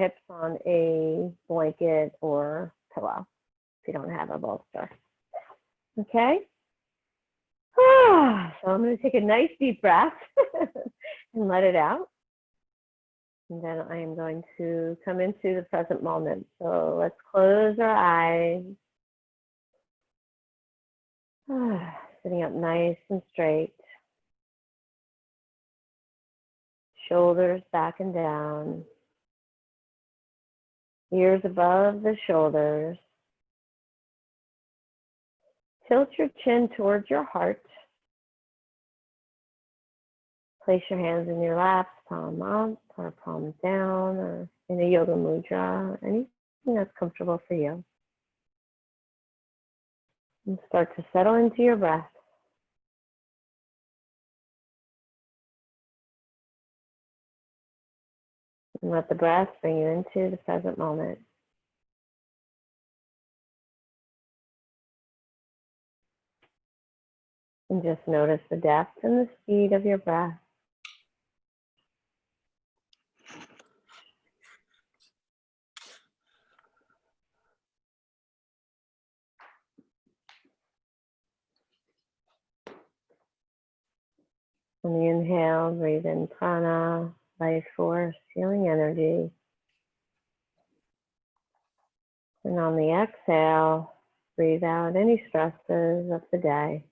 hips on a blanket or pillow if you don't have a bolster. Okay? So I'm going to take a nice deep breath and let it out. And then I am going to come into the present moment. So let's close our eyes. Sitting up nice and straight. Shoulders back and down. Ears above the shoulders. Tilt your chin towards your heart. Place your hands in your laps, palm up or palm down, or in a yoga mudra, anything that's comfortable for you. And start to settle into your breath. And let the breath bring you into the present moment. And just notice the depth and the speed of your breath. On the inhale, breathe in prana, life force, healing energy. And on the exhale, breathe out any stresses of the day.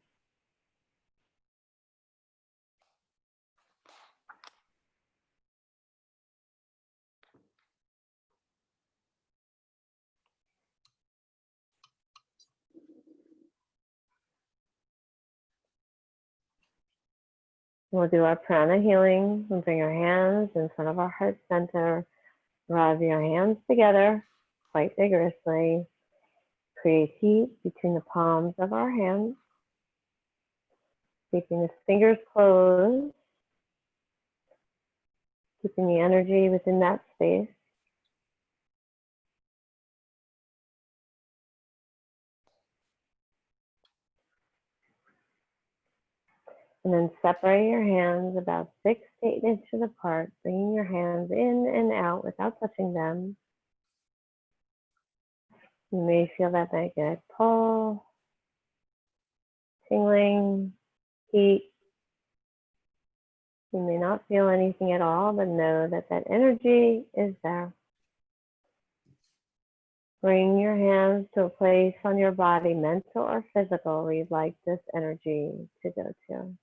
We'll do our prana healing. We'll bring our hands in front of our heart center. Rub your hands together quite vigorously. Create heat between the palms of our hands. Keeping the fingers closed. Keeping the energy within that space. And then separate your hands about 6 to 8 inches apart, bringing your hands in and out without touching them. You may feel that magnetic pull, tingling, heat. You may not feel anything at all, but know that that energy is there. Bring your hands to a place on your body, mental or physical, where you'd like this energy to go to.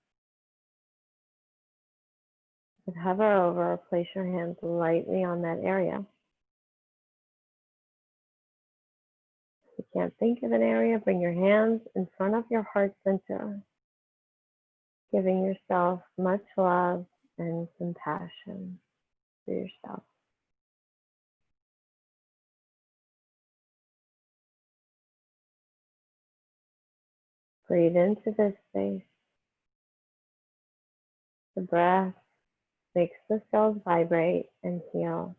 And hover over or place your hands lightly on that area. If you can't think of an area, bring your hands in front of your heart center, giving yourself much love and compassion for yourself. Breathe into this space. The breath makes the cells vibrate and heal.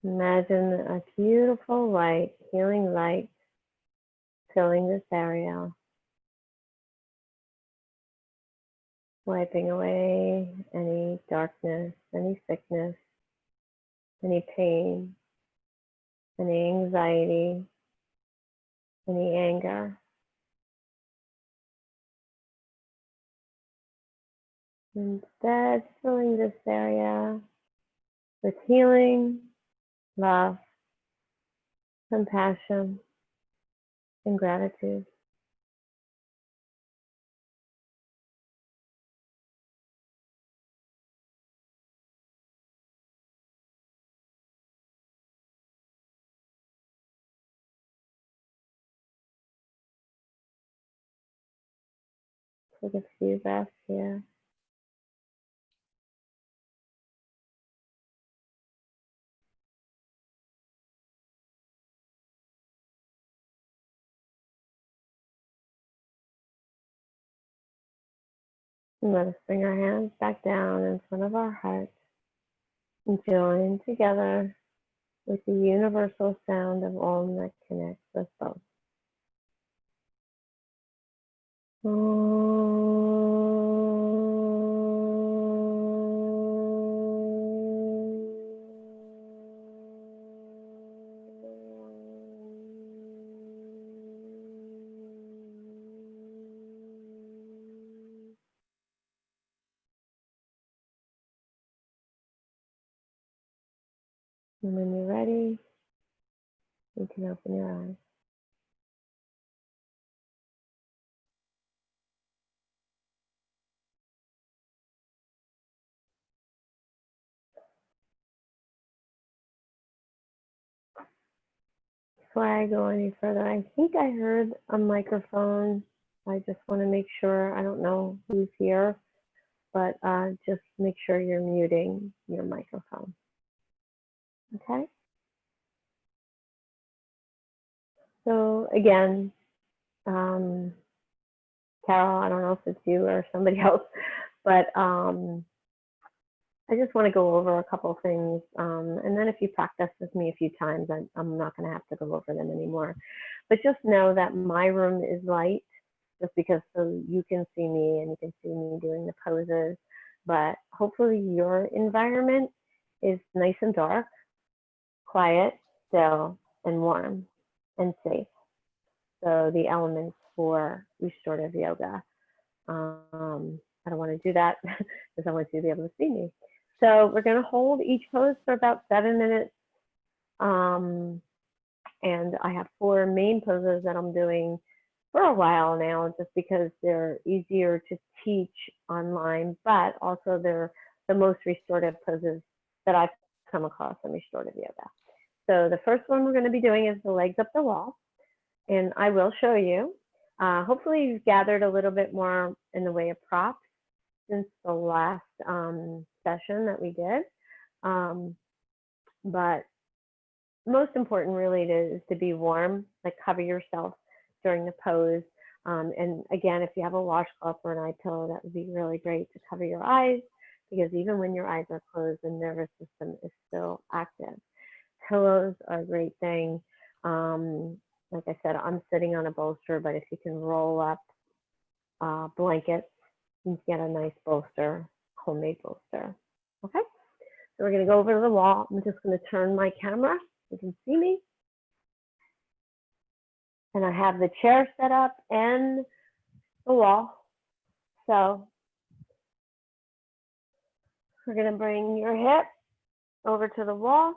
Imagine a beautiful light, healing light, filling this area, wiping away any darkness, any sickness, any pain, any anxiety, any anger. Instead, filling this area with healing, love, compassion, and gratitude. Take a few breaths here. And let us bring our hands back down in front of our heart and join together with the universal sound of Om that connects us both. And when you're ready, you can open your eyes. Before I go any further, I think I heard a microphone. I just want to make sure, I don't know who's here, but just make sure you're muting your microphone. Okay? So again, Carol, I don't know if it's you or somebody else, but I just want to go over a couple of things. And then if you practice with me a few times, I'm not going to have to go over them anymore. But just know that my room is light, just because so you can see me and you can see me doing the poses. But hopefully your environment is nice and dark, quiet, still, and warm and safe. So the elements for restorative yoga. I don't want to do that because I want you to be able to see me. So we're going to hold each pose for about 7 minutes. And I have 4 main poses that I'm doing for a while now, just because they're easier to teach online, but also they're the most restorative poses that I've come across in restorative yoga. So the first one we're going to be doing is the legs up the wall. And I will show you. Hopefully you've gathered a little bit more in the way of props since the last session that we did. But most important really is to be warm, like cover yourself during the pose. And again, if you have a washcloth or an eye pillow, that would be really great to cover your eyes, because even when your eyes are closed, the nervous system is still active. Pillows are a great thing. Like I said, I'm sitting on a bolster, but if you can roll up blankets, you can get a nice bolster, homemade bolster. Okay, so we're going to go over to the wall. I'm just going to turn my camera. You can see me. And I have the chair set up and the wall. So we're going to bring your hip over to the wall,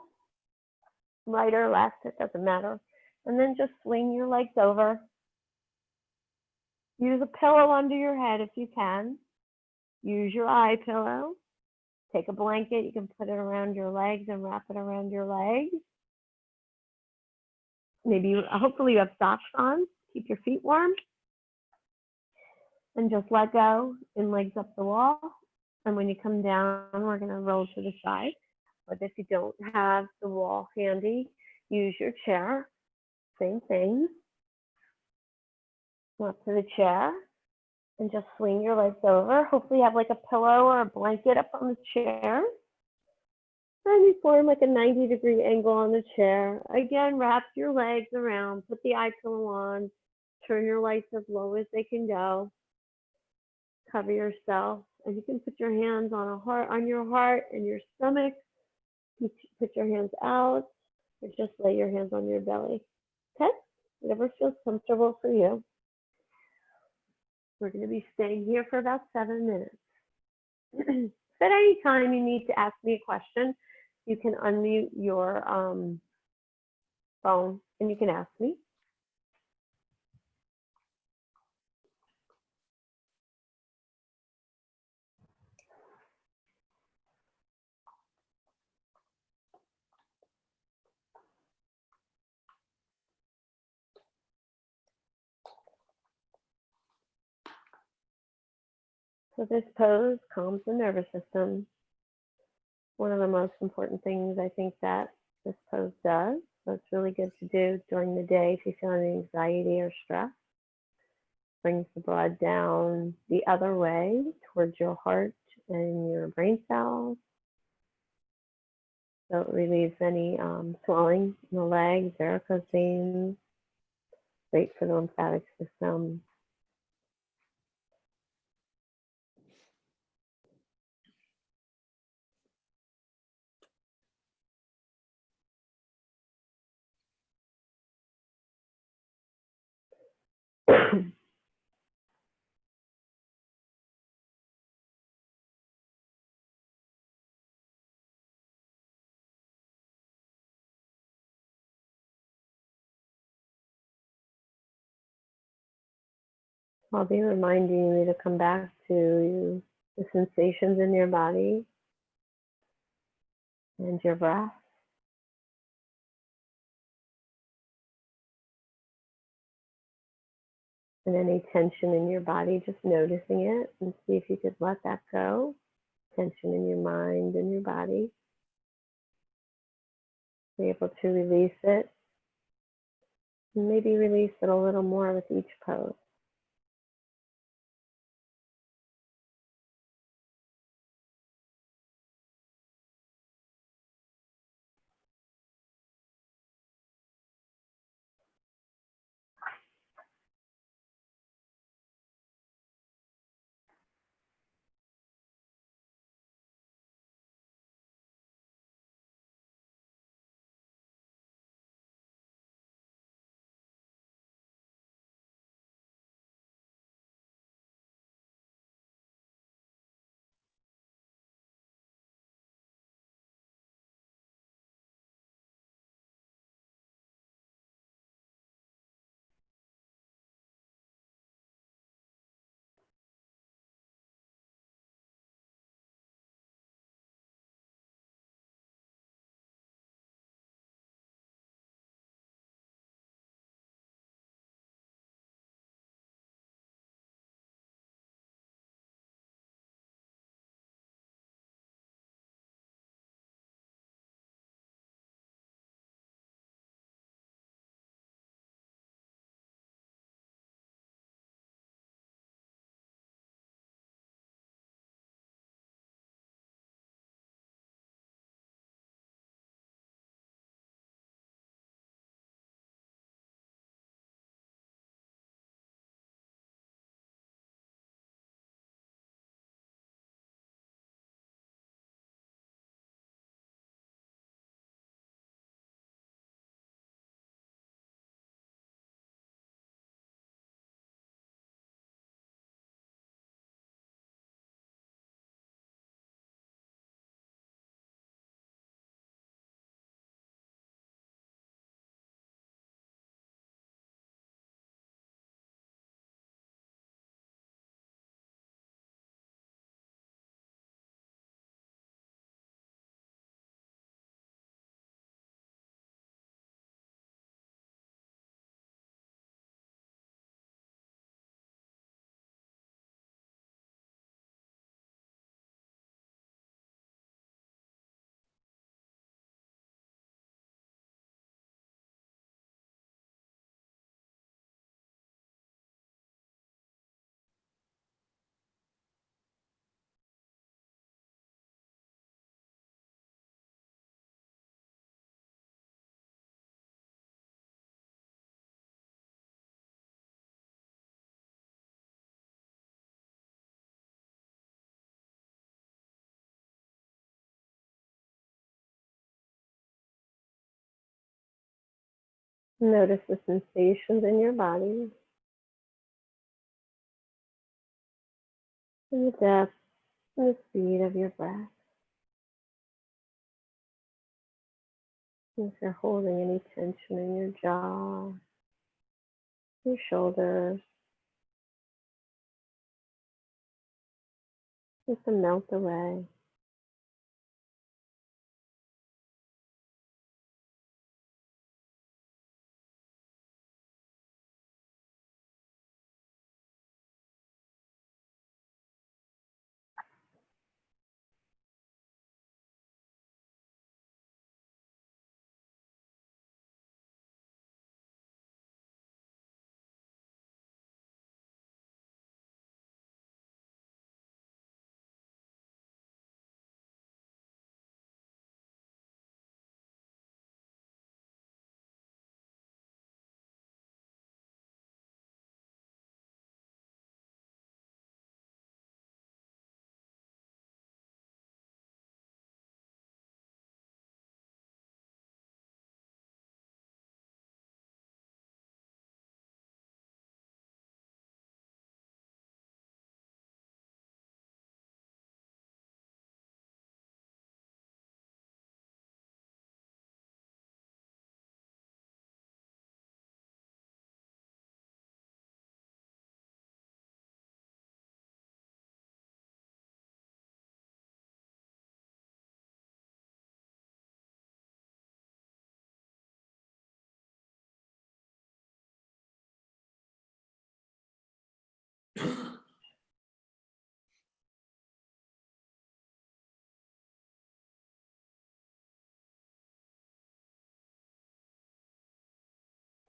right or left, it doesn't matter. And then just swing your legs over. Use a pillow under your head if you can. Use your eye pillow. Take a blanket, you can put it around your legs and wrap it around your legs. Maybe, hopefully you have socks on. Keep your feet warm. And just let go and legs up the wall. And when you come down, we're going to roll to the side. But if you don't have the wall handy, use your chair. Same thing. Go up to the chair and just swing your legs over. Hopefully you have like a pillow or a blanket up on the chair. And you form like a 90-degree angle on the chair. Again, wrap your legs around, put the eye pillow on, turn your lights as low as they can go. Cover yourself, and you can put your hands on your heart and your stomach. You put your hands out, or just lay your hands on your belly. Okay? Whatever feels comfortable for you. We're going to be staying here for about 7 minutes. If at any time you need to ask me a question, you can unmute your phone and you can ask me. So this pose calms the nervous system. One of the most important things I think that this pose does. So it's really good to do during the day if you feel any anxiety or stress. Brings the blood down the other way towards your heart and your brain cells. So it relieves any swelling in the legs, varicose veins. Great for the lymphatic system. I'll be reminding you to come back to the sensations in your body and your breath. And any tension in your body, just noticing it and see if you could let that go. Tension in your mind and your body. Be able to release it. And maybe release it a little more with each pose. Notice the sensations in your body and the depth and the speed of your breath. If you're holding any tension in your jaw, your shoulders, just to melt away.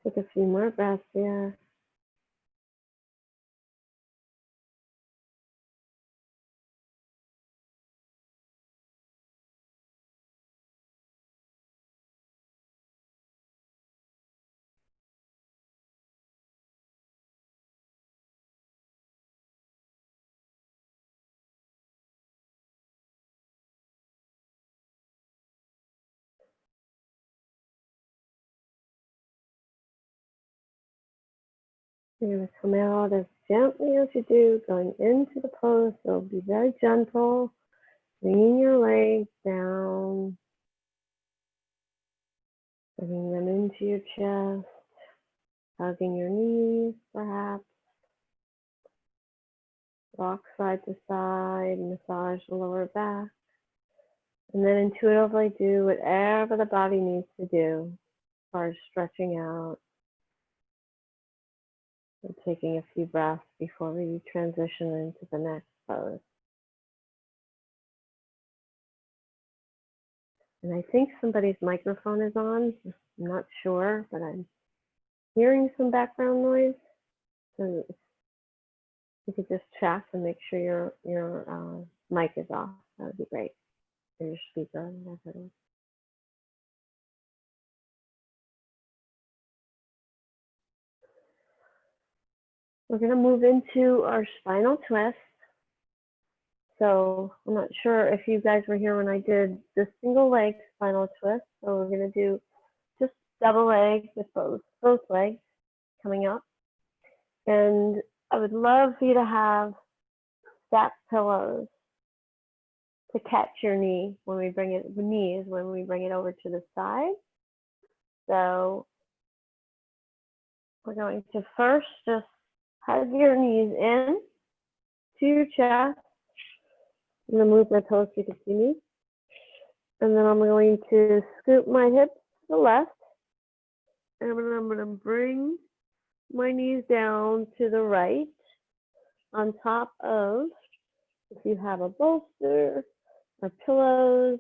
Take a few more breaths here. You're going to come out as gently as you do, going into the pose. So be very gentle, bringing your legs down, bringing them into your chest, hugging your knees, perhaps. Rock side to side, massage the lower back. And then intuitively do whatever the body needs to do as far as stretching out. And taking a few breaths before we transition into the next pose. And I think somebody's microphone is on. I'm not sure, but I'm hearing some background noise. So you could just check and make sure your mic is off. That would be great. Or your speaker, whatever it is. We're going to move into our spinal twist. So I'm not sure if you guys were here when I did the single leg spinal twist. So we're going to do just double leg with both legs coming up. And I would love for you to have stacked pillows to catch your knees when we bring it over to the side. So we're going to first just hug your knees in to your chest. I'm going to move my toes so you can see me. And then I'm going to scoop my hips to the left. And I'm going to bring my knees down to the right on top of, if you have a bolster or pillows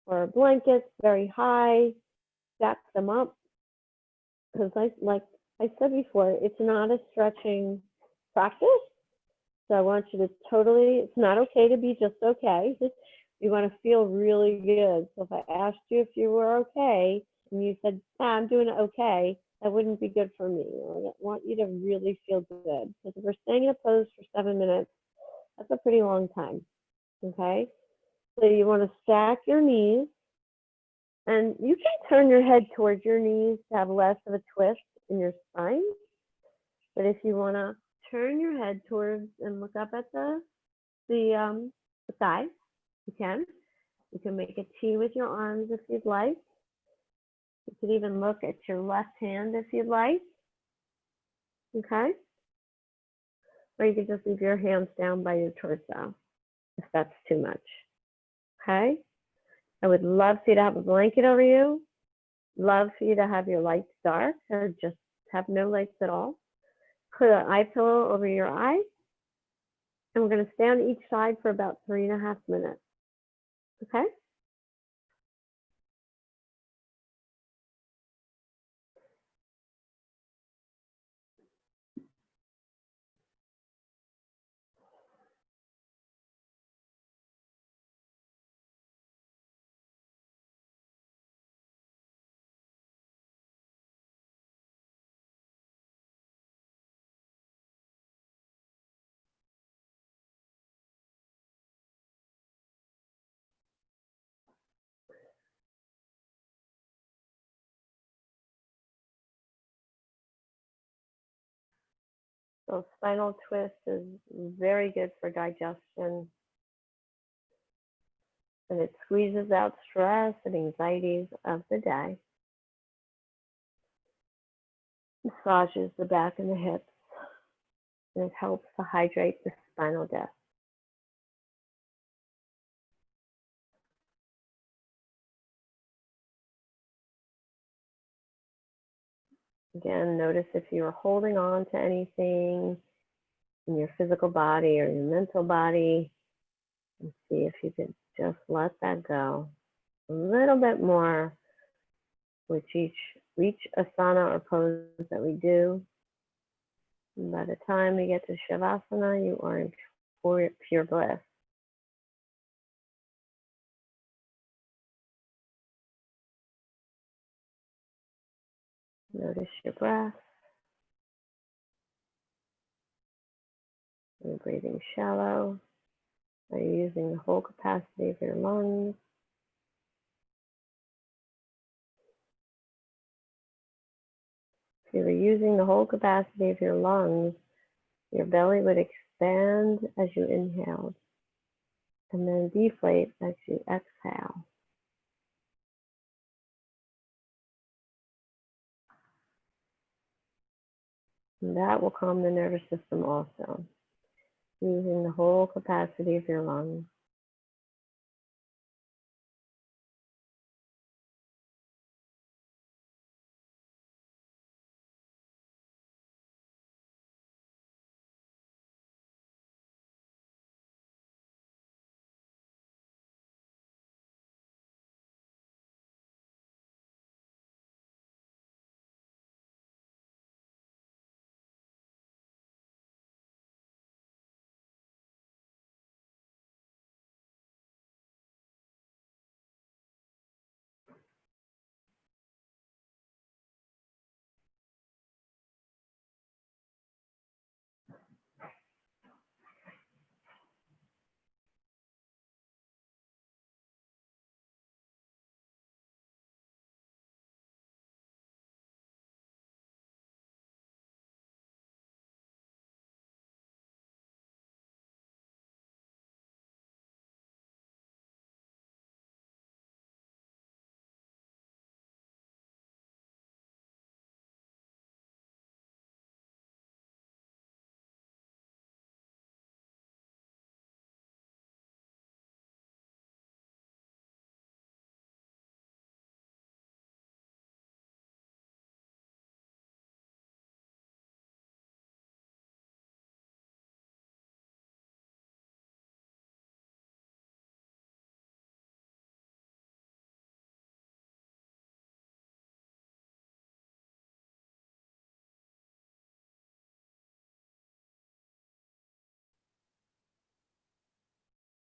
or blankets very high, stack them up. Because like I said before, it's not a stretching practice. So I want you to it's not okay to be just okay. You want to feel really good. So if I asked you if you were okay, and you said, I'm doing it okay, that wouldn't be good for me. I want you to really feel good. Because if we're staying in a pose for 7 minutes, that's a pretty long time, okay? So you want to stack your knees, and you can turn your head towards your knees to have less of a twist in your spine. But if you want to turn your head towards and look up at the side, you can. You can make a T with your arms if you'd like. You could even look at your left hand if you'd like. Okay? Or you could just leave your hands down by your torso if that's too much. Okay? I would love for you to have a blanket over you. Love for you to have your lights dark or just have no lights at all. Put an eye pillow over your eyes. And we're going to stay on each side for about 3.5 minutes. Okay? So spinal twist is very good for digestion. And it squeezes out stress and anxieties of the day. Massages the back and the hips. And it helps to hydrate the spinal disc. Again, notice if you're holding on to anything in your physical body or your mental body, and see if you can just let that go a little bit more with each each asana or pose that we do. And by the time we get to Shavasana, you are in pure bliss. Notice your breath. You're breathing shallow. Are you using the whole capacity of your lungs? If you were using the whole capacity of your lungs, your belly would expand as you inhaled and then deflate as you exhale. And that will calm the nervous system also, using the whole capacity of your lungs.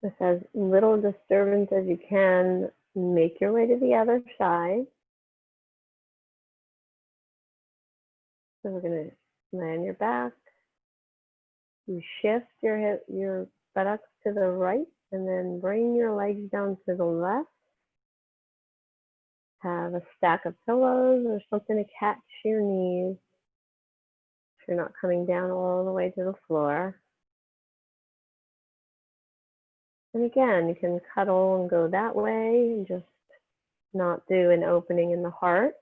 With as little disturbance as you can, make your way to the other side. So we're going to lay on your back. You shift your buttocks to the right and then bring your legs down to the left. Have a stack of pillows or something to catch your knees if you're not coming down all the way to the floor. And again, you can cuddle and go that way and just not do an opening in the heart.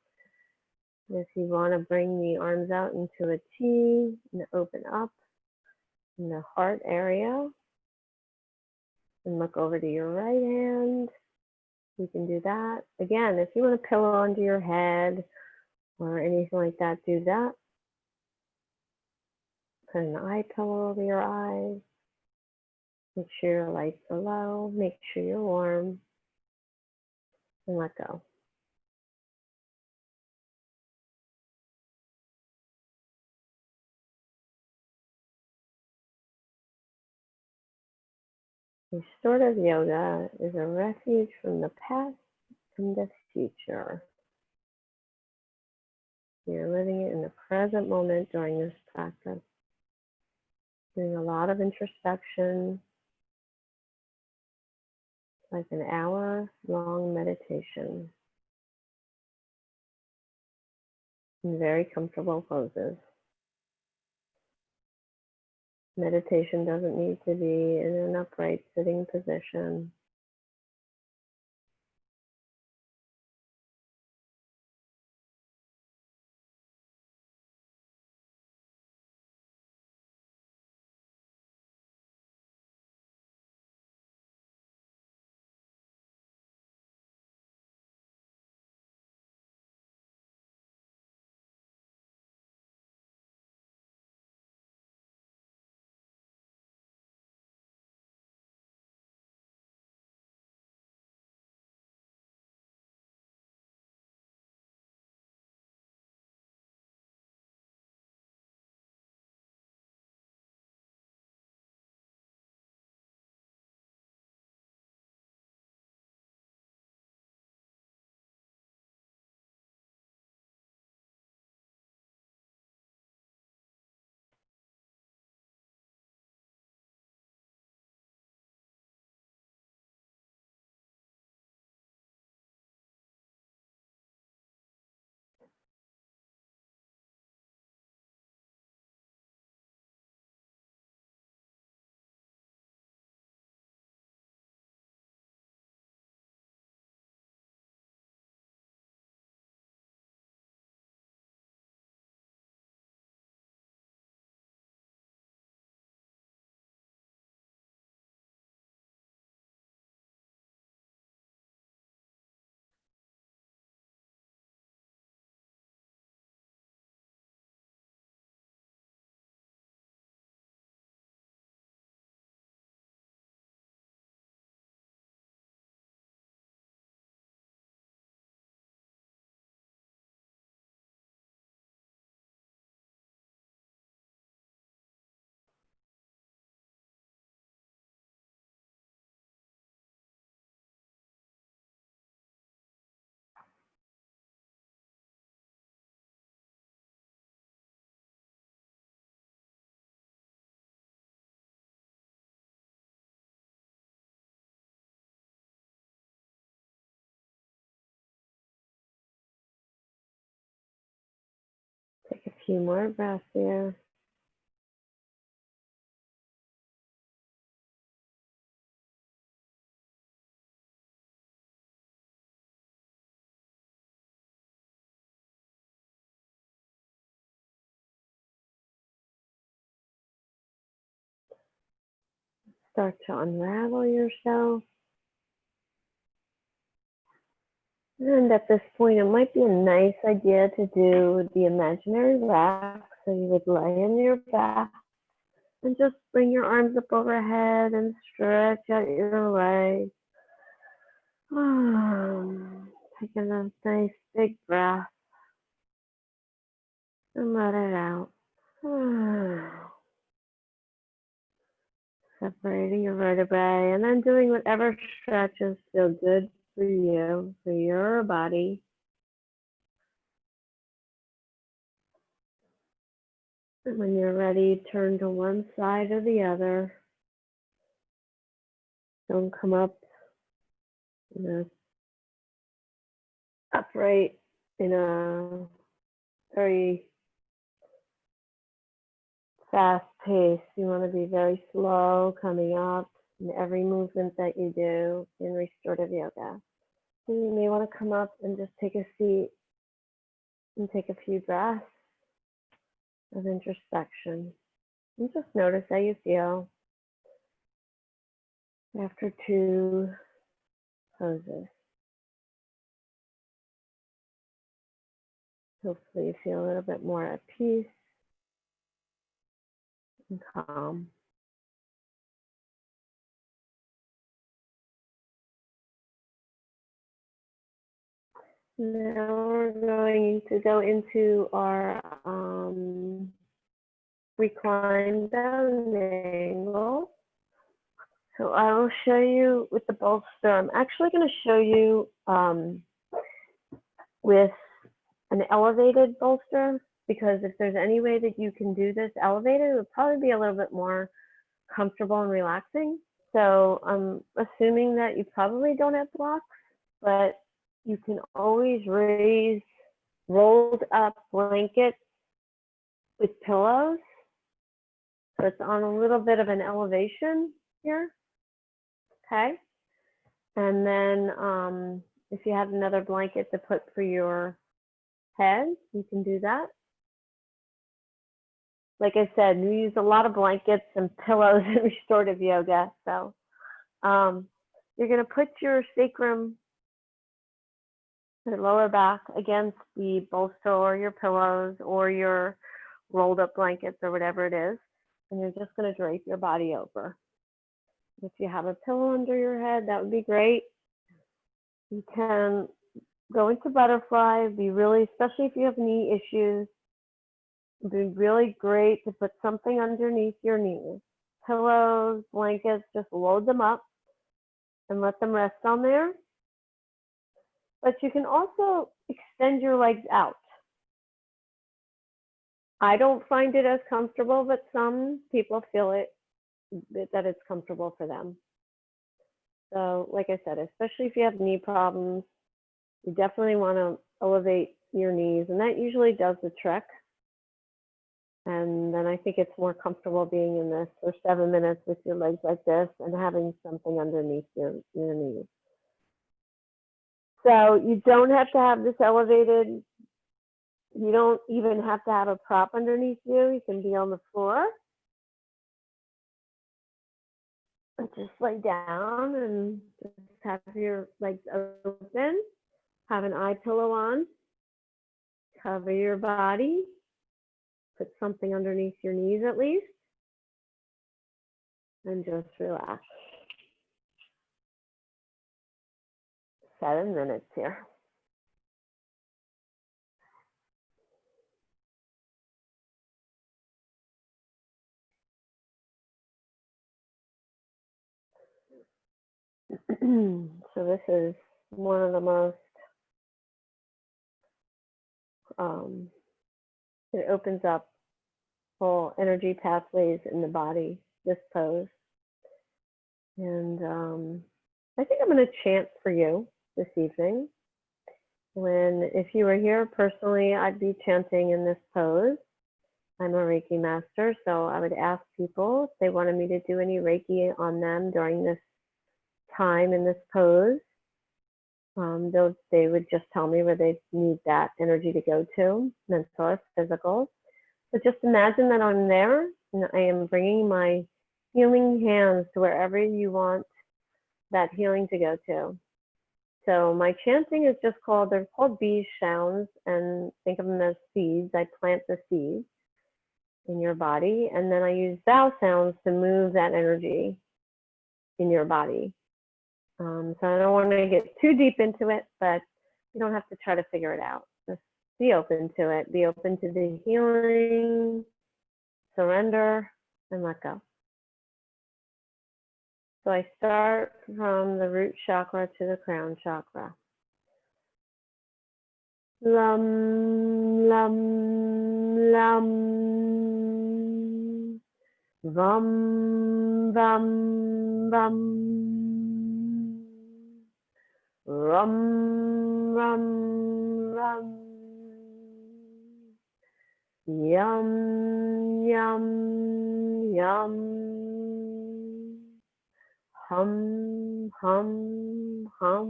And if you want to bring the arms out into a T and open up in the heart area and look over to your right hand, you can do that. Again, if you want a pillow under your head or anything like that, do that. Put an eye pillow over your eyes. Make sure your lights are low. Make sure you're warm. And let go. Restorative yoga is a refuge from the past and the future. You're living it in the present moment during this practice. Doing a lot of introspection. It's like an hour-long meditation in very comfortable poses. Meditation doesn't need to be in an upright sitting position. few more breaths here. Start to unravel yourself. And at this point, it might be a nice idea to do the imaginary rack. So you would lay on your back and just bring your arms up overhead and stretch out your legs. Taking a nice big breath and let it out. Separating your vertebrae and then doing whatever stretches feel good for you, for your body. And when you're ready, turn to one side or the other. Don't come up upright in a very fast pace. You want to be very slow coming up in every movement that you do in restorative yoga. So you may want to come up and just take a seat and take a few breaths of introspection. And just notice how you feel after 2 poses. Hopefully you feel a little bit more at peace and calm. Now we're going to go into our reclined down angle. So I will show you with the bolster. I'm actually going to show you with an elevated bolster, because if there's any way that you can do this elevated, it would probably be a little bit more comfortable and relaxing. So I'm assuming that you probably don't have blocks, but you can always raise rolled up blankets with pillows. So it's on a little bit of an elevation here. Okay. And then if you have another blanket to put for your head, you can do that. Like I said, we use a lot of blankets and pillows in restorative yoga. So you're going to put your sacrum, the lower back, against the bolster or your pillows or your rolled up blankets or whatever it is. And you're just going to drape your body over. If you have a pillow under your head, that would be great. You can go into butterfly, be really, especially if you have knee issues, it'd be really great to put something underneath your knees. Pillows, blankets, just load them up and let them rest on there. But you can also extend your legs out. I don't find it as comfortable, but some people feel it, that it's comfortable for them. So like I said, especially if you have knee problems, you definitely want to elevate your knees, and that usually does the trick. And then I think it's more comfortable being in this for 7 minutes with your legs like this and having something underneath your knees. So you don't have to have this elevated. You don't even have to have a prop underneath you. You can be on the floor. But just lay down and just have your legs open. Have an eye pillow on. Cover your body. Put something underneath your knees at least. And just relax. 7 minutes here. So this is one of the most, it opens up whole energy pathways in the body, this pose. And I think I'm going to chant for you this evening. If you were here personally, I'd be chanting in this pose. I'm a Reiki master, so I would ask people if they wanted me to do any Reiki on them during this time in this pose. They would just tell me where they need that energy to go to, mental or physical. So just imagine that I'm there and I am bringing my healing hands to wherever you want that healing to go to. So my chanting is just called, they're called bee sounds, and think of them as seeds. I plant the seeds in your body, and then I use vowel sounds to move that energy in your body. So I don't want to get too deep into it, but you don't have to try to figure it out. Just be open to it. Be open to the healing, surrender, and let go. So I start from the root chakra to the crown chakra. Lam, lam, lam. Vam, vam, vam. Ram, ram, ram. Yum, yum, yum. Hum, hum, hum.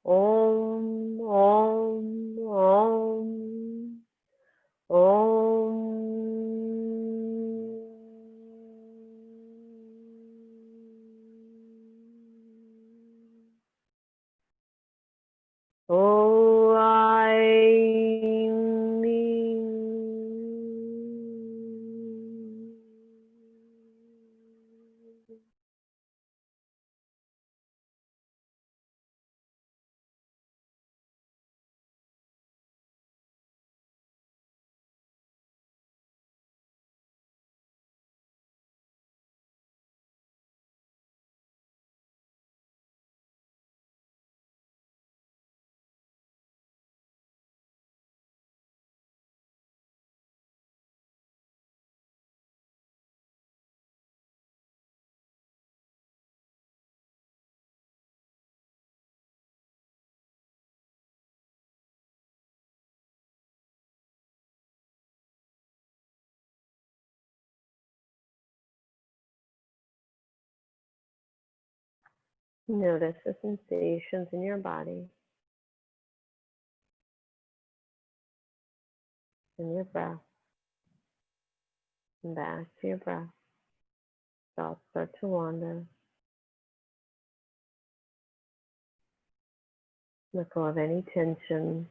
Om, om, om. Om. Notice the sensations in your body, in your breath, and back to your breath. Thoughts start to wander. Let go of any tension.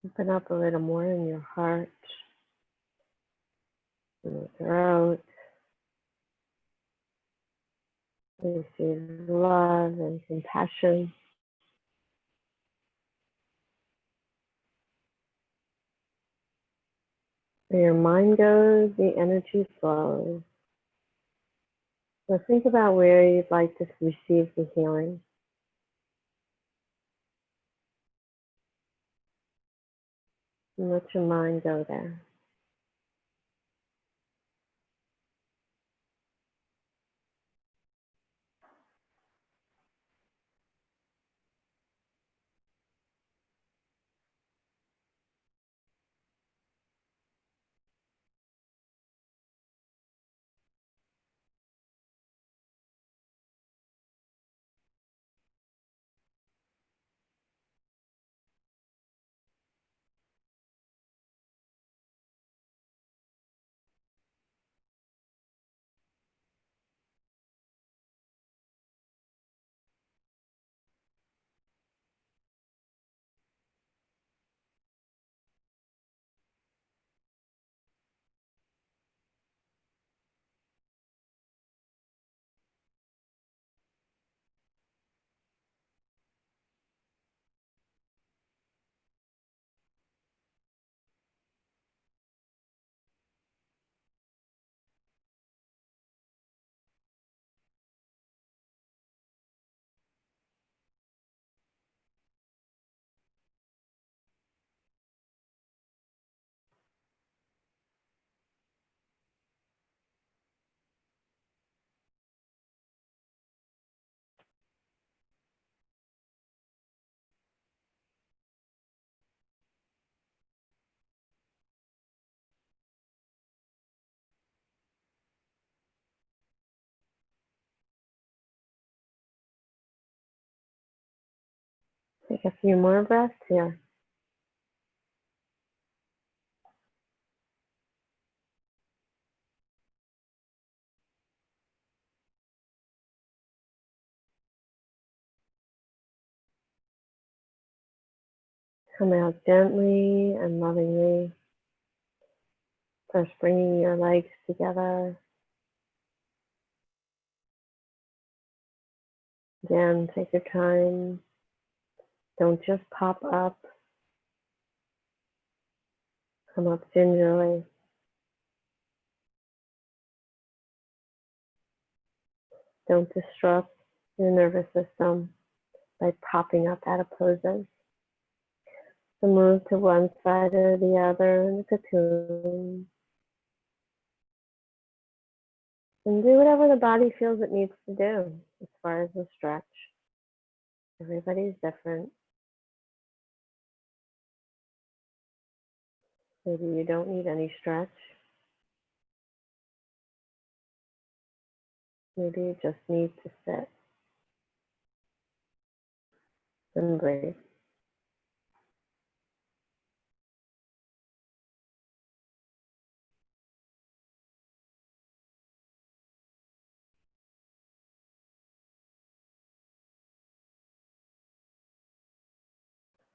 Open up a little more in your heart, in your throat. Receive love and compassion. Where your mind goes, the energy flows. So think about where you'd like to receive the healing. And let your mind go there. Take a few more breaths here. Come out gently and lovingly. First, bringing your legs together. Again, take your time. Don't just pop up. Come up gingerly. Don't disrupt your nervous system by popping up out of poses. So move to one side or the other in the cocoon. And do whatever the body feels it needs to do as far as the stretch. Everybody's different. Maybe you don't need any stretch. Maybe you just need to sit and breathe.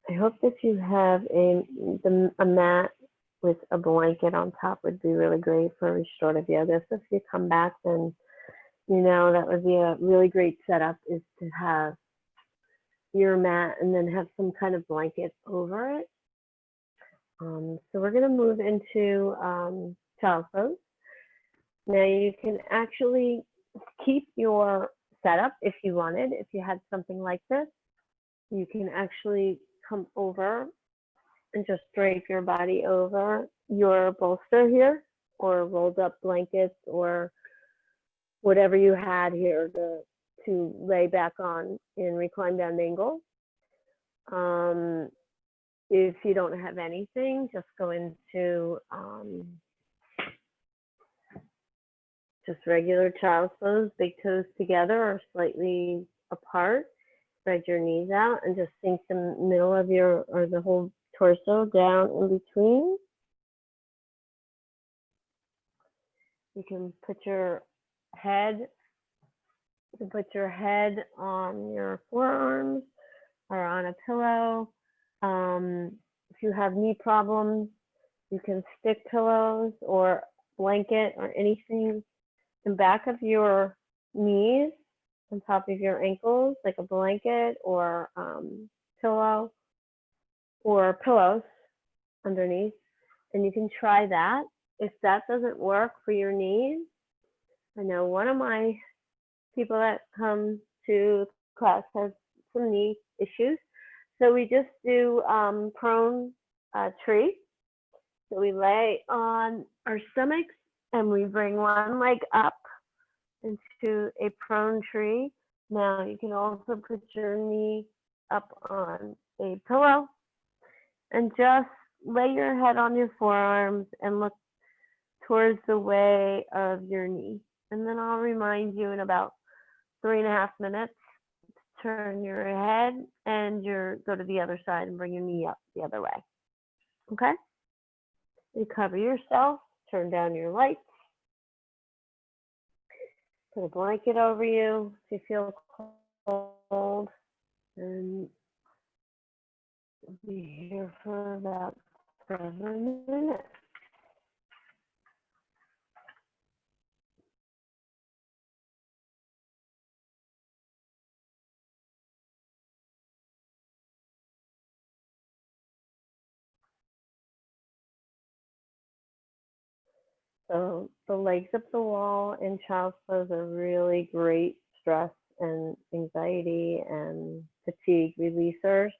I hope that you have a mat with a blanket on top would be really great for restorative yoga. So if you come back, then you know that would be a really great setup, is to have your mat and then have some kind of blanket over it. So we're going to move into child's pose. Now you can actually keep your setup if you wanted. If you had something like this, you can actually come over and just drape your body over your bolster here, or rolled up blankets, or whatever you had here to lay back on in reclined down angle. If you don't have anything, just go into just regular child's pose, big toes together or slightly apart. Spread your knees out and just sink the middle of your, or the whole torso down in between. You can put your head on your forearms or on a pillow. If you have knee problems, you can stick pillows or blanket or anything in back of your knees, on top of your ankles, like a blanket or pillow or pillows underneath. And you can try that. If that doesn't work for your knees, I know one of my people that come to class has some knee issues. So we just do prone tree. So we lay on our stomachs and we bring one leg up into a prone tree. Now you can also put your knee up on a pillow and just lay your head on your forearms and look towards the way of your knee. And then I'll remind you in about 3.5 minutes to turn your head and go to the other side and bring your knee up the other way. Okay? You cover yourself, turn down your lights, put a blanket over you if you feel cold, and we'll be here for about 7 minutes. So the legs up the wall in child's pose are really great stress and anxiety and fatigue releasers.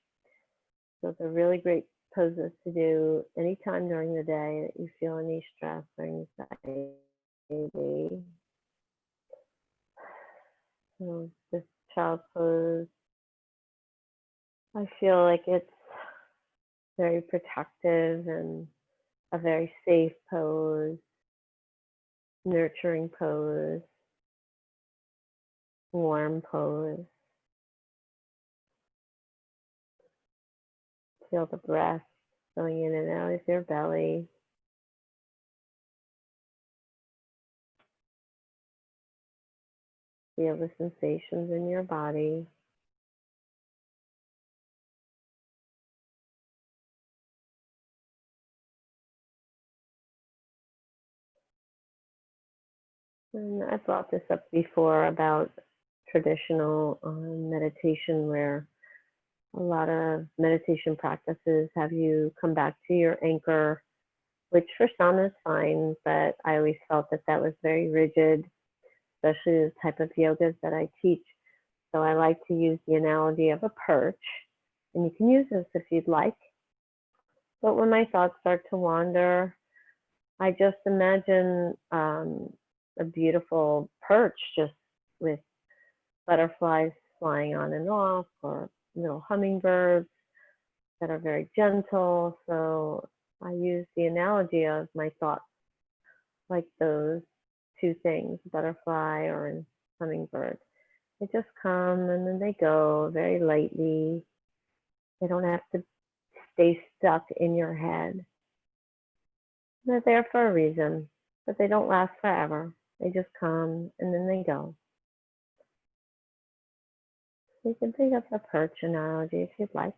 So they're really great poses to do anytime during the day that you feel any stress or anxiety. So this child's pose, I feel like it's very protective and a very safe pose, nurturing pose, warm pose. Feel the breath going in and out of your belly. Feel the sensations in your body. And I brought this up before about traditional meditation, where a lot of meditation practices have you come back to your anchor, which for some is fine, but I always felt that that was very rigid, especially the type of yogas that I teach. So I like to use the analogy of a perch, and you can use this if you'd like. But when my thoughts start to wander, I just imagine a beautiful perch just with butterflies flying on and off, or little hummingbirds that are very gentle. So I use the analogy of my thoughts like those two things, butterfly or a hummingbird. They just come and then they go very lightly. They don't have to stay stuck in your head. They're there for a reason, but they don't last forever. They just come and then they go. You can think of the perch analogy if you'd like.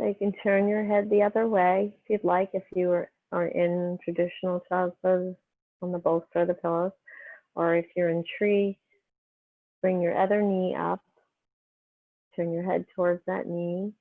So you can turn your head the other way if you'd like, if you are in traditional child's pose on the bolster of the pillows, or if you're in tree, bring your other knee up, turn your head towards that knee.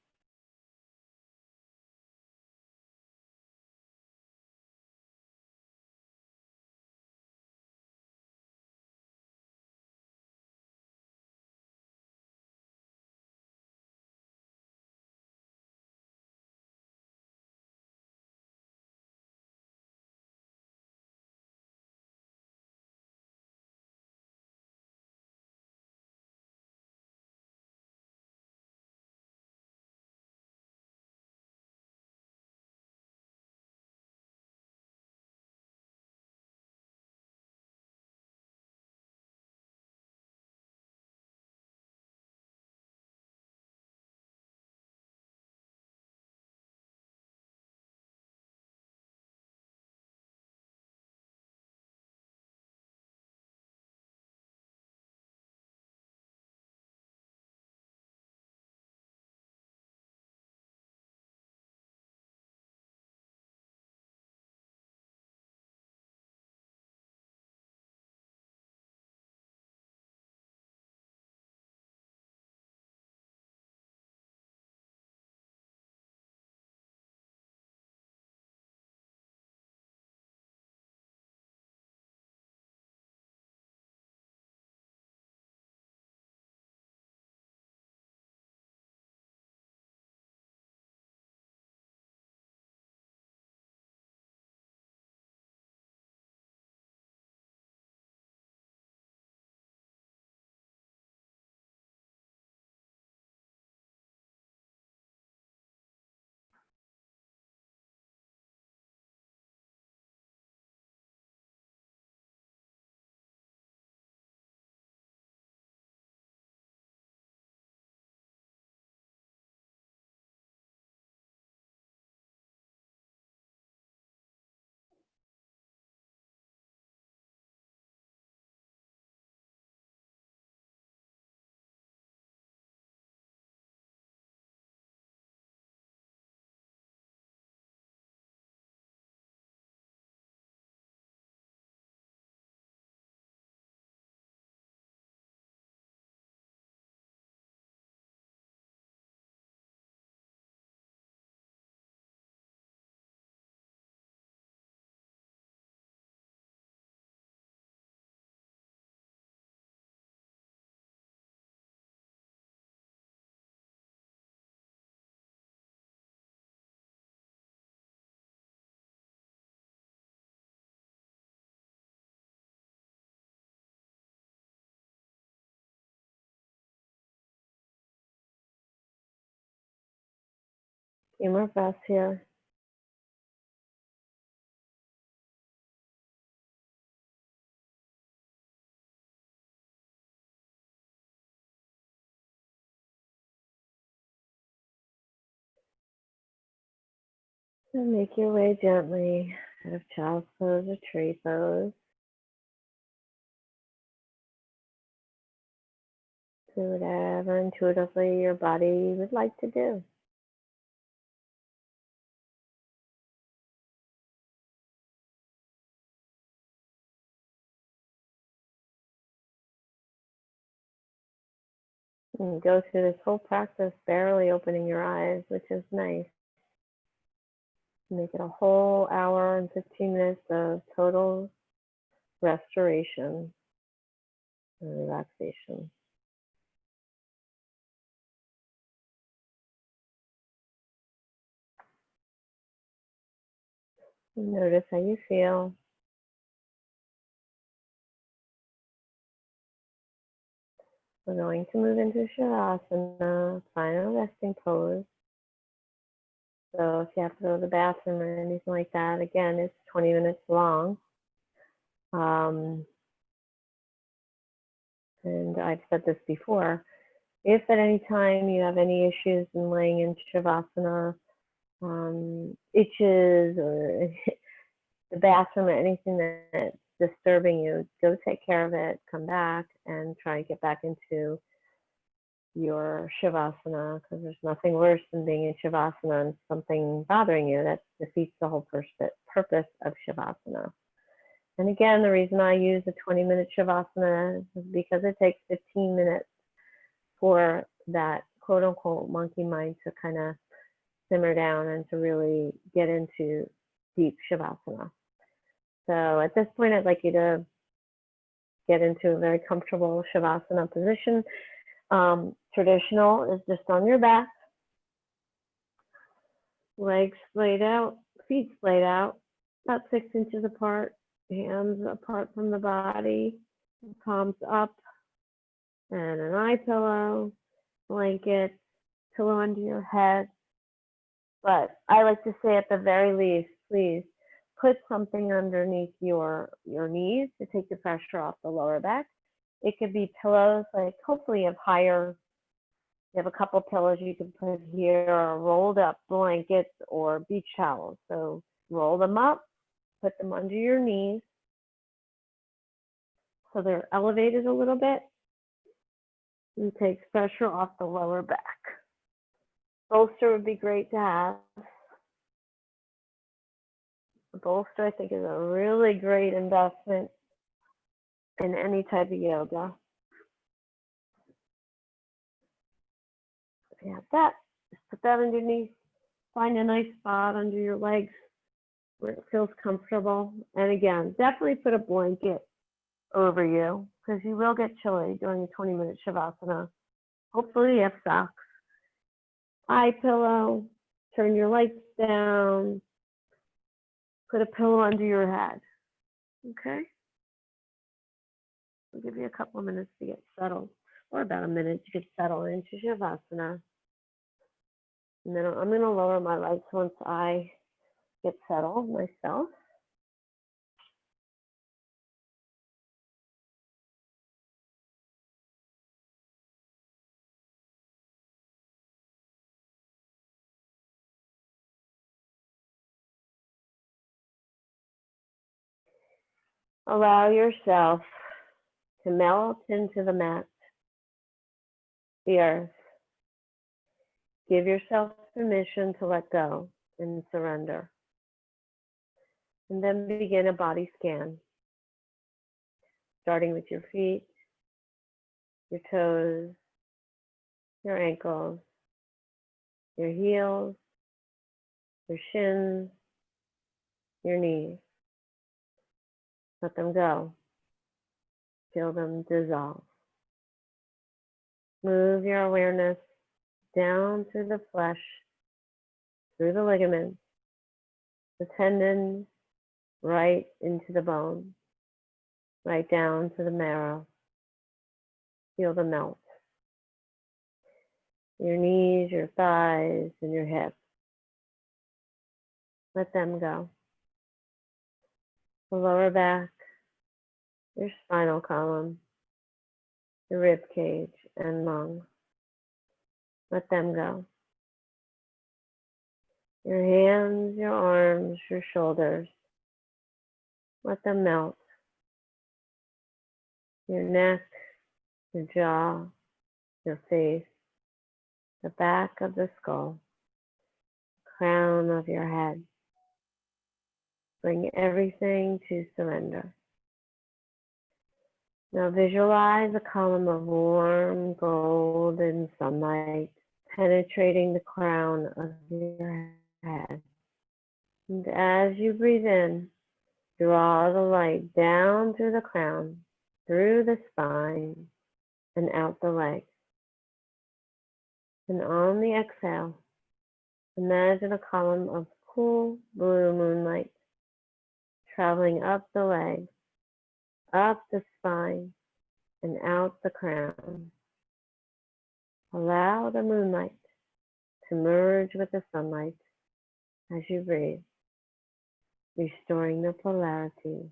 few more breaths here. And make your way gently out of child's pose or tree pose to whatever intuitively your body would like to do. And go through this whole practice barely opening your eyes, which is nice. Make it a whole hour and 15 minutes of total restoration and relaxation. And notice how you feel. We're going to move into Shavasana, final resting pose. So if you have to go to the bathroom or anything like that, again, it's 20 minutes long. And I've said this before, if at any time you have any issues in laying in Shavasana, itches or the bathroom or anything that's disturbing you, go take care of it, come back and try and get back into your Shavasana, because there's nothing worse than being in Shavasana and something bothering you. That defeats the whole purpose of Shavasana. And again, the reason I use a 20-minute Shavasana is because it takes 15 minutes for that quote-unquote monkey mind to kind of simmer down and to really get into deep Shavasana. So at this point, I'd like you to get into a very comfortable Shavasana position. Traditional is just on your back, legs splayed out, feet splayed out, about 6 inches apart, hands apart from the body, palms up, and an eye pillow, blanket, pillow under your head. But I like to say at the very least, please put something underneath your knees to take the pressure off the lower back. It could be pillows, like hopefully you have higher. You have a couple pillows you can put here, or rolled up blankets or beach towels. So roll them up, put them under your knees so they're elevated a little bit, and takes pressure off the lower back. Bolster would be great to have. A bolster, I think, is a really great investment in any type of yoga. If you have that, just put that underneath. Find a nice spot under your legs where it feels comfortable. And again, definitely put a blanket over you, because you will get chilly during a 20-minute Shavasana. Hopefully you have socks. Eye pillow, turn your lights down, put a pillow under your head, okay? I'll give you a couple of minutes to get settled, or about a minute to get settled into Shavasana. And then I'm going to lower my legs once I get settled myself. Allow yourself to melt into the mat, the earth. Give yourself permission to let go and surrender. And then begin a body scan, starting with your feet, your toes, your ankles, your heels, your shins, your knees. Let them go. Feel them dissolve. Move your awareness down through the flesh, through the ligaments, the tendons, right into the bone, right down to the marrow. Feel the melt. Your knees, your thighs, and your hips. Let them go. The lower back, your spinal column, the rib cage and lungs. Let them go. Your hands, your arms, your shoulders. Let them melt. Your neck, your jaw, your face, the back of the skull, crown of your head. Bring everything to surrender. Now visualize a column of warm golden sunlight penetrating the crown of your head. And as you breathe in, draw the light down through the crown, through the spine, and out the legs. And on the exhale, imagine a column of cool blue moonlight traveling up the legs, up the spine, and out the crown. Allow the moonlight to merge with the sunlight as you breathe, restoring the polarity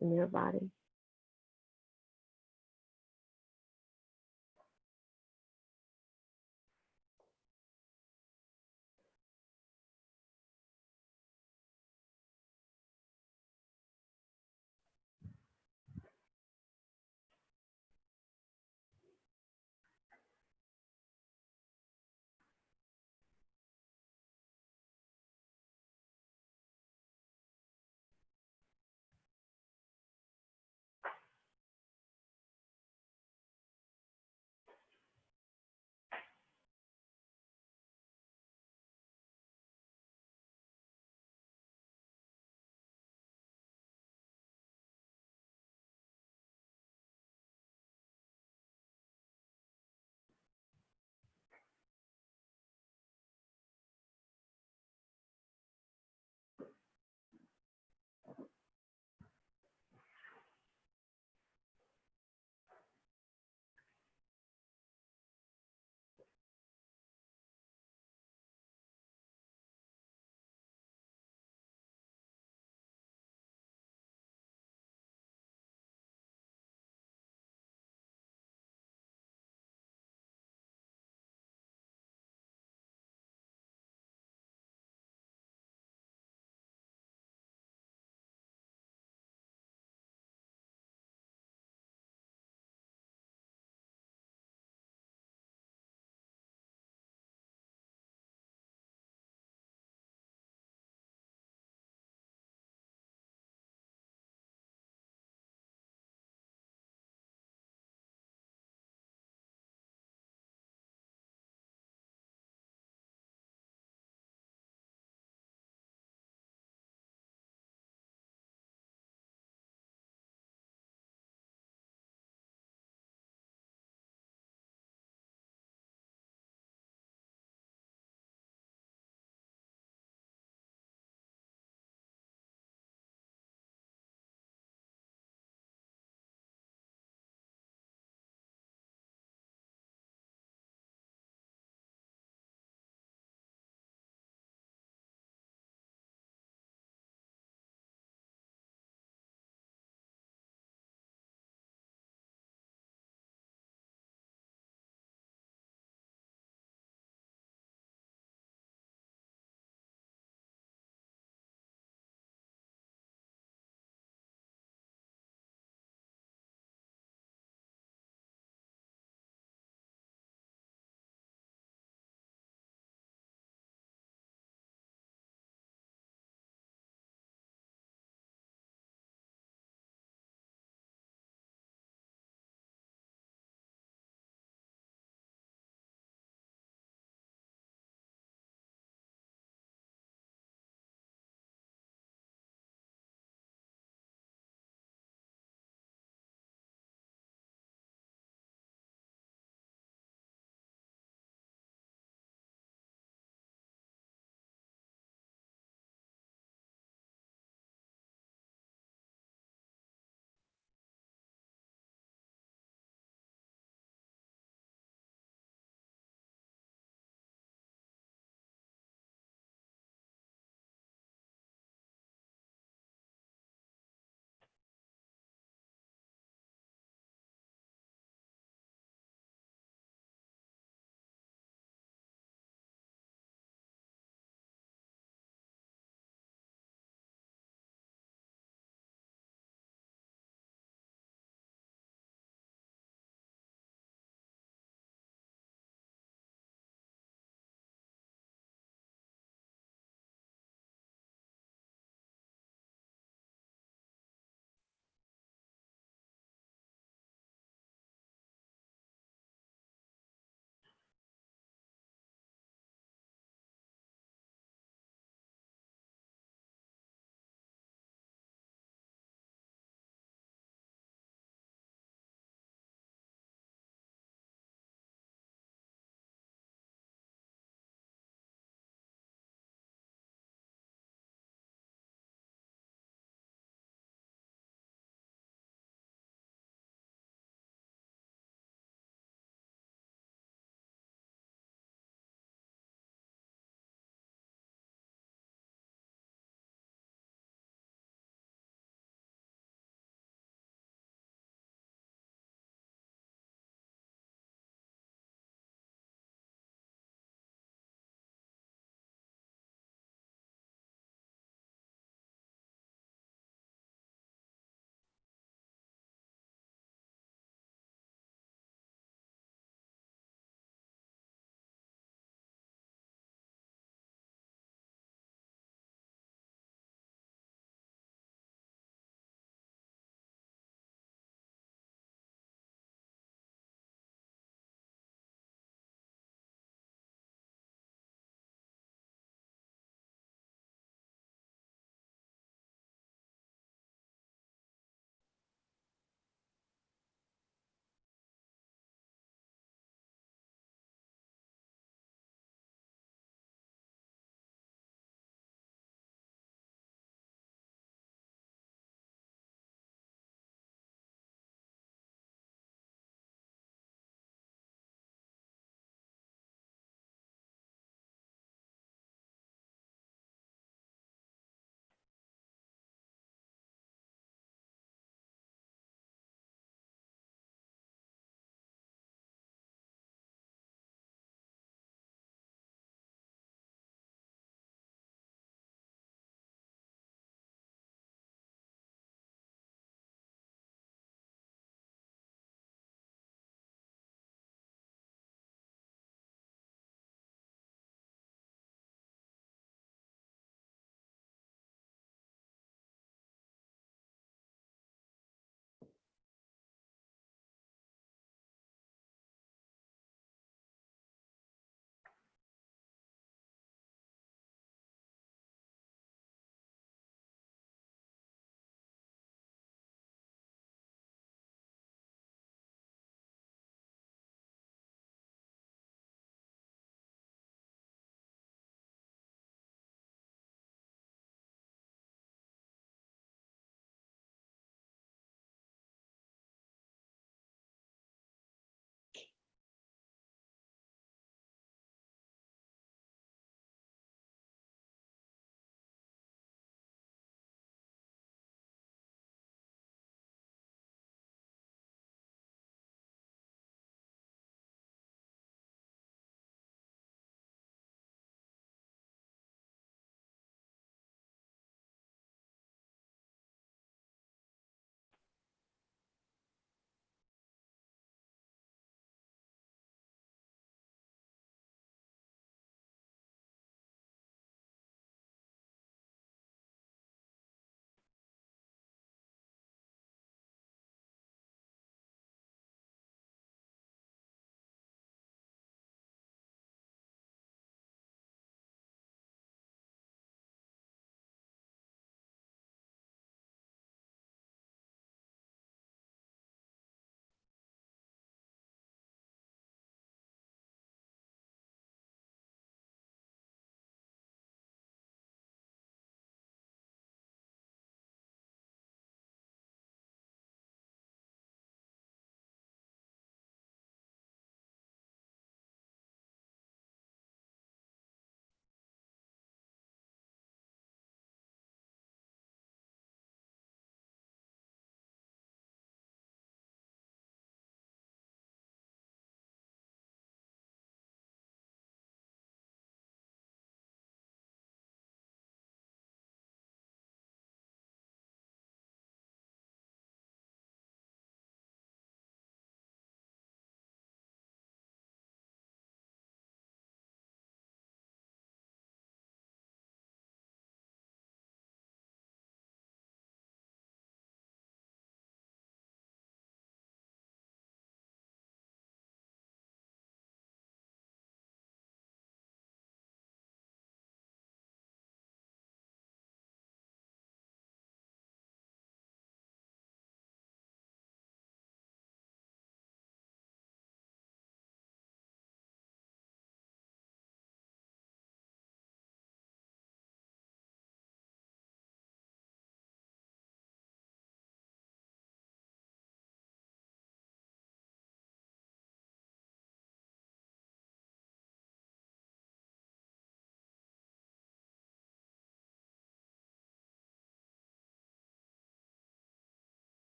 in your body.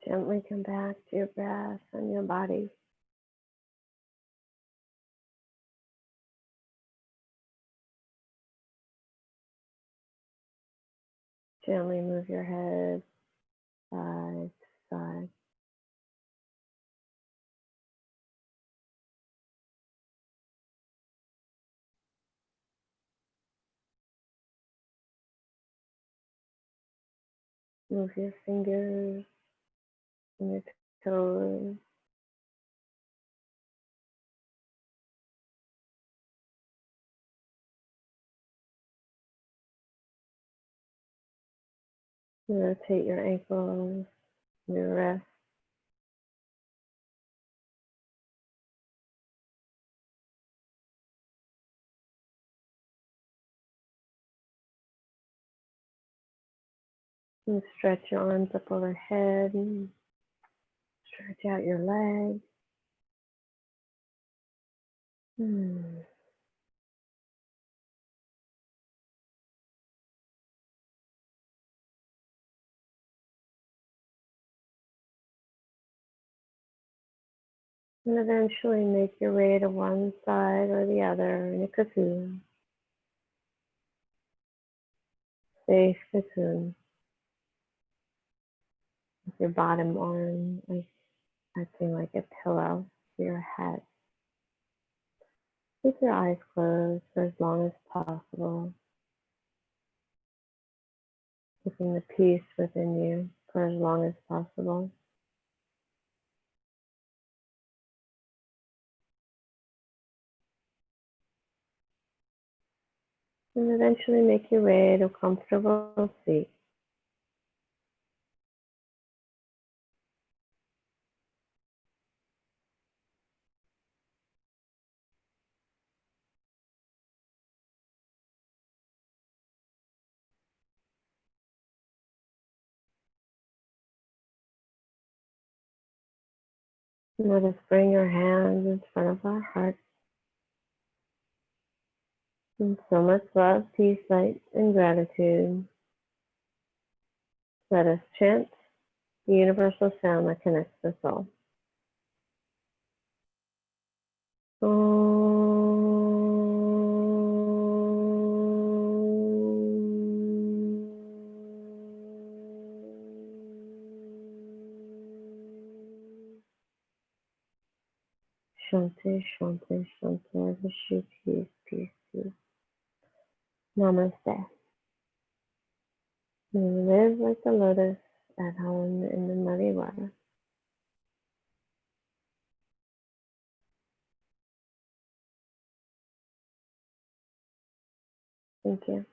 Gently come back to your breath and your body. Gently move your head side to side. Move your fingers and your toes. Rotate your ankles, your wrists. And stretch your arms up overhead. And stretch out your legs. And eventually make your way to one side or the other in a cocoon. Safe cocoon. With your bottom arm acting like a pillow for your head. Keep your eyes closed for as long as possible. Keeping the peace within you for as long as possible. And eventually make your way to a comfortable seat. And let us bring our hands in front of our hearts. And so much love, peace, light, and gratitude. Let us chant the universal sound that connects us all. Shanti, Shanti, Shanti, Vishu, peace, peace, peace. Namaste. May we live like the lotus at home in the muddy water. Thank you.